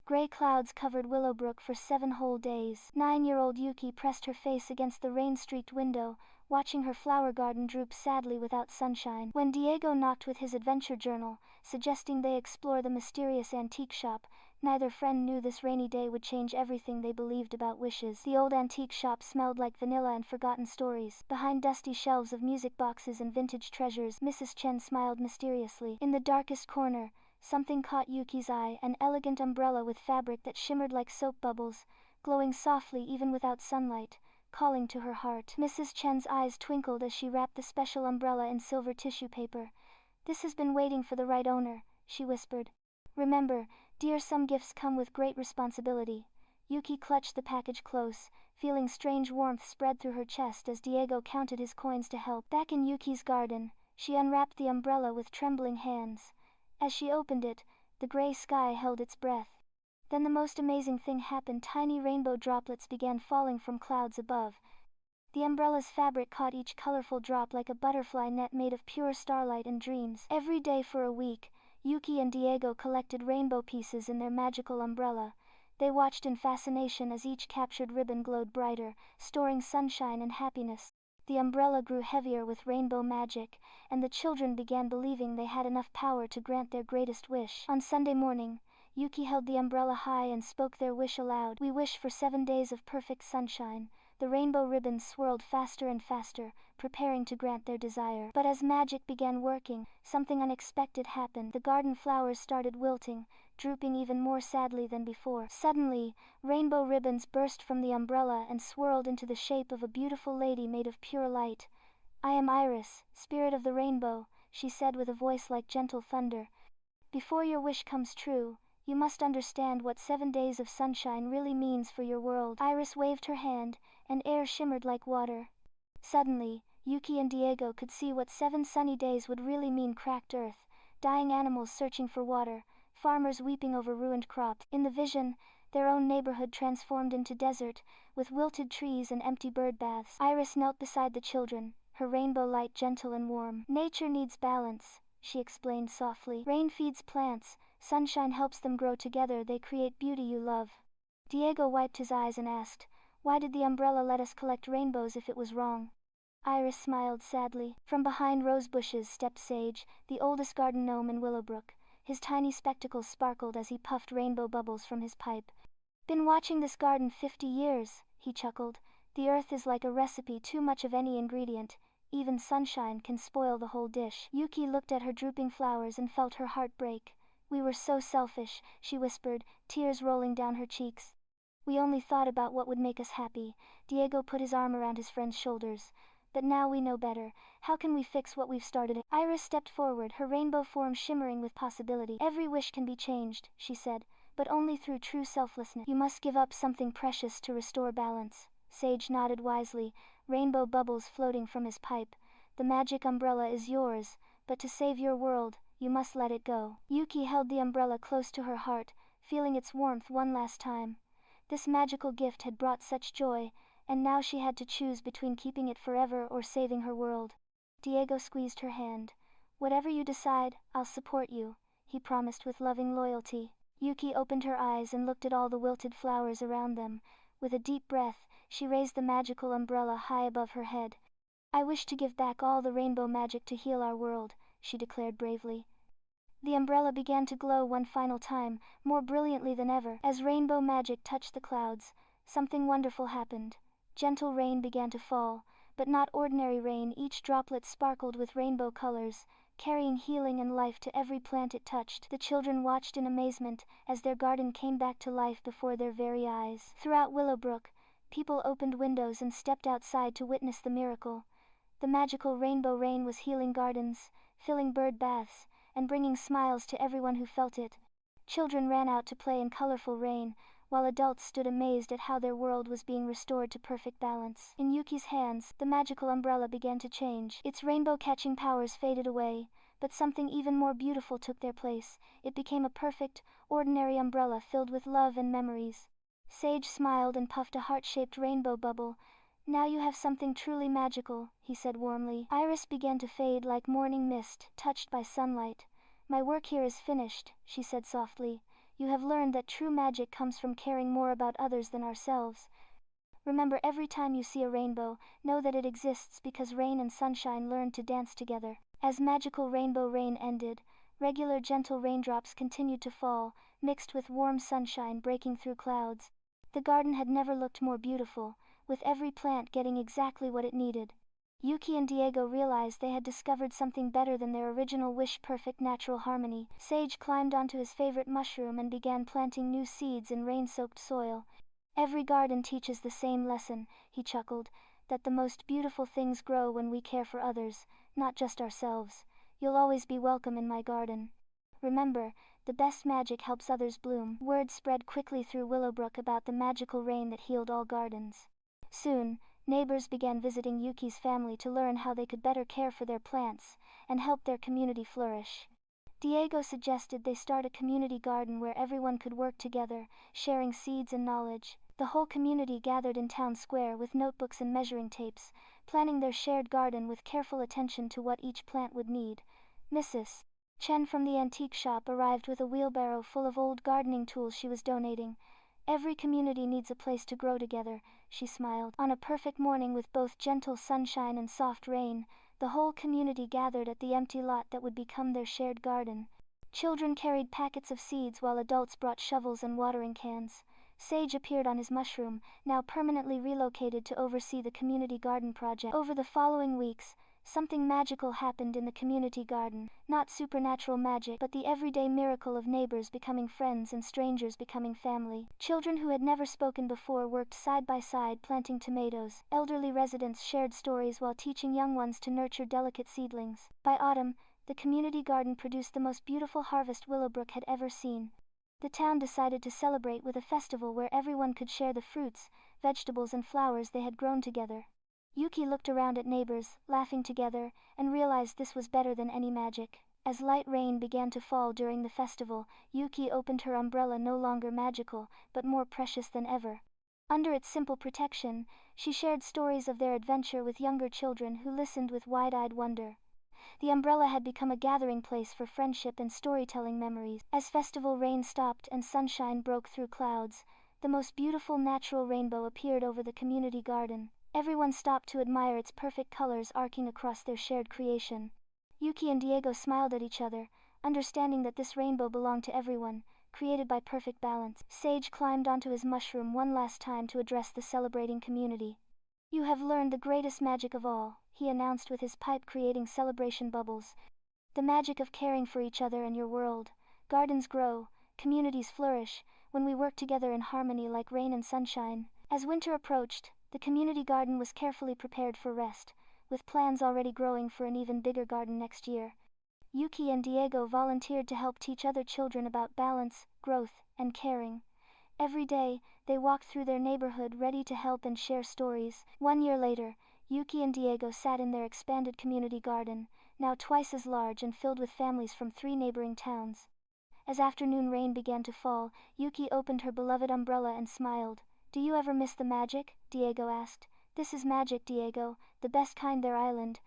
Gray clouds covered Willowbrook for 7 whole days. 9-year-old Yuki pressed her face against the rain-streaked window, watching her flower garden droop sadly without sunshine. When Diego knocked with his adventure journal, suggesting they explore the mysterious antique shop, neither friend knew this rainy day would change everything they believed about wishes. The old antique shop smelled like vanilla and forgotten stories. Behind dusty shelves of music boxes and vintage treasures, Mrs. Chen smiled mysteriously. In the darkest corner, something caught Yuki's eye, an elegant umbrella with fabric that shimmered like soap bubbles, glowing softly even without sunlight, calling to her heart. Mrs. Chen's eyes twinkled as she wrapped the special umbrella in silver tissue paper. "This has been waiting for the right owner," she whispered. "Remember, dear, some gifts come with great responsibility." Yuki clutched the package close, feeling strange warmth spread through her chest as Diego counted his coins to help. Back in Yuki's garden, she unwrapped the umbrella with trembling hands. As she opened it, the gray sky held its breath. Then the most amazing thing happened. Tiny rainbow droplets began falling from clouds above. The umbrella's fabric caught each colorful drop like a butterfly net made of pure starlight and dreams. Every day for a week, Yuki and Diego collected rainbow pieces in their magical umbrella. They watched in fascination as each captured ribbon glowed brighter, storing sunshine and happiness. The umbrella grew heavier with rainbow magic, and the children began believing they had enough power to grant their greatest wish. On Sunday morning, Yuki held the umbrella high and spoke their wish aloud. "We wish for 7 days of perfect sunshine." The rainbow ribbons swirled faster and faster, preparing to grant their desire. But as magic began working, something unexpected happened. The garden flowers started wilting, drooping even more sadly than before. Suddenly, rainbow ribbons burst from the umbrella and swirled into the shape of a beautiful lady made of pure light. "I am Iris, spirit of the rainbow," she said with a voice like gentle thunder. "Before your wish comes true, you must understand what 7 days of sunshine really means for your world." Iris waved her hand, and air shimmered like water. Suddenly, Yuki and Diego could see what 7 sunny days would really mean: cracked earth, dying animals searching for water, farmers weeping over ruined crops. In the vision, their own neighborhood transformed into desert, with wilted trees and empty bird baths. Iris knelt beside the children, her rainbow light gentle and warm. "Nature needs balance," she explained softly. "Rain feeds plants, sunshine helps them grow together, they create beauty you love." Diego wiped his eyes and asked, "Why did the umbrella let us collect rainbows if it was wrong?" Iris smiled sadly. From behind rose bushes stepped Sage, the oldest garden gnome in Willowbrook. His tiny spectacles sparkled as he puffed rainbow bubbles from his pipe. "Been watching this garden 50 years, he chuckled. "The earth is like a recipe, too much of any ingredient, even sunshine, can spoil the whole dish." Yuki looked at her drooping flowers and felt her heart break. "We were so selfish," she whispered, tears rolling down her cheeks. "We only thought about what would make us happy." Diego put his arm around his friend's shoulders. "But now we know better. How can we fix what we've started?" Iris stepped forward, her rainbow form shimmering with possibility. "Every wish can be changed," she said, "but only through true selflessness. You must give up something precious to restore balance." Sage nodded wisely, rainbow bubbles floating from his pipe. "The magic umbrella is yours, but to save your world, you must let it go." Yuki held the umbrella close to her heart, feeling its warmth one last time. This magical gift had brought such joy, and now she had to choose between keeping it forever or saving her world. Diego squeezed her hand. "Whatever you decide, I'll support you," he promised with loving loyalty. Yuki opened her eyes and looked at all the wilted flowers around them. With a deep breath, she raised the magical umbrella high above her head. "I wish to give back all the rainbow magic to heal our world," she declared bravely. The umbrella began to glow one final time, more brilliantly than ever. As rainbow magic touched the clouds, something wonderful happened. Gentle rain began to fall, but not ordinary rain. Each droplet sparkled with rainbow colors, carrying healing and life to every plant it touched. The children watched in amazement as their garden came back to life before their very eyes. Throughout Willowbrook, people opened windows and stepped outside to witness the miracle. The magical rainbow rain was healing gardens, filling bird baths, and bringing smiles to everyone who felt it. Children ran out to play in colorful rain, while adults stood amazed at how their world was being restored to perfect balance. In Yuki's hands, the magical umbrella began to change. Its rainbow-catching powers faded away, but something even more beautiful took their place. It became a perfect, ordinary umbrella filled with love and memories. Sage smiled and puffed a heart-shaped rainbow bubble. "Now you have something truly magical," he said warmly. Iris began to fade like morning mist, touched by sunlight. "My work here is finished," she said softly. You have learned that true magic comes from caring more about others than ourselves. Remember, every time you see a rainbow, know that it exists because rain and sunshine learned to dance together." As magical rainbow rain ended, regular gentle raindrops continued to fall, mixed with warm sunshine breaking through clouds. The garden had never looked more beautiful, with every plant getting exactly what it needed. Yuki and Diego realized they had discovered something better than their original wish: perfect natural harmony. Sage climbed onto his favorite mushroom and began planting new seeds in rain-soaked soil. "Every garden teaches the same lesson," he chuckled, "that the most beautiful things grow when we care for others, not just ourselves. You'll always be welcome in my garden. Remember, the best magic helps others bloom." Word spread quickly through Willowbrook about the magical rain that healed all gardens. Soon, neighbors began visiting Yuki's family to learn how they could better care for their plants and help their community flourish. Diego suggested they start a community garden where everyone could work together, sharing seeds and knowledge. The whole community gathered in town square with notebooks and measuring tapes, planning their shared garden with careful attention to what each plant would need. Mrs. Chen from the antique shop arrived with a wheelbarrow full of old gardening tools she was donating. "Every community needs a place to grow together," she smiled. On a perfect morning with both gentle sunshine and soft rain, the whole community gathered at the empty lot that would become their shared garden. Children carried packets of seeds while adults brought shovels and watering cans. Sage appeared on his mushroom, now permanently relocated to oversee the community garden project. Over the following weeks, something magical happened in the community garden. Not supernatural magic, but the everyday miracle of neighbors becoming friends and strangers becoming family. Children who had never spoken before worked side by side planting tomatoes. Elderly residents shared stories while teaching young ones to nurture delicate seedlings. By autumn, the community garden produced the most beautiful harvest Willowbrook had ever seen. The town decided to celebrate with a festival where everyone could share the fruits, vegetables and flowers they had grown together. Yuki looked around at neighbors, laughing together, and realized this was better than any magic. As light rain began to fall during the festival, Yuki opened her umbrella, no longer magical, but more precious than ever. Under its simple protection, she shared stories of their adventure with younger children who listened with wide-eyed wonder. The umbrella had become a gathering place for friendship and storytelling memories. As festival rain stopped and sunshine broke through clouds, the most beautiful natural rainbow appeared over the community garden. Everyone stopped to admire its perfect colors arcing across their shared creation. Yuki and Diego smiled at each other, understanding that this rainbow belonged to everyone, created by perfect balance. Sage climbed onto his mushroom one last time to address the celebrating community. "You have learned the greatest magic of all," he announced with his pipe creating celebration bubbles. "The magic of caring for each other and your world. Gardens grow, communities flourish, when we work together in harmony like rain and sunshine." As winter approached, the community garden was carefully prepared for rest, with plans already growing for an even bigger garden next year. Yuki and Diego volunteered to help teach other children about balance, growth, and caring. Every day, they walked through their neighborhood ready to help and share stories. 1 year later, Yuki and Diego sat in their expanded community garden, now twice as large and filled with families from 3 neighboring towns. As afternoon rain began to fall, Yuki opened her beloved umbrella and smiled. "Do you ever miss the magic?" Diego asked. "This is magic, Diego, the best kind their island."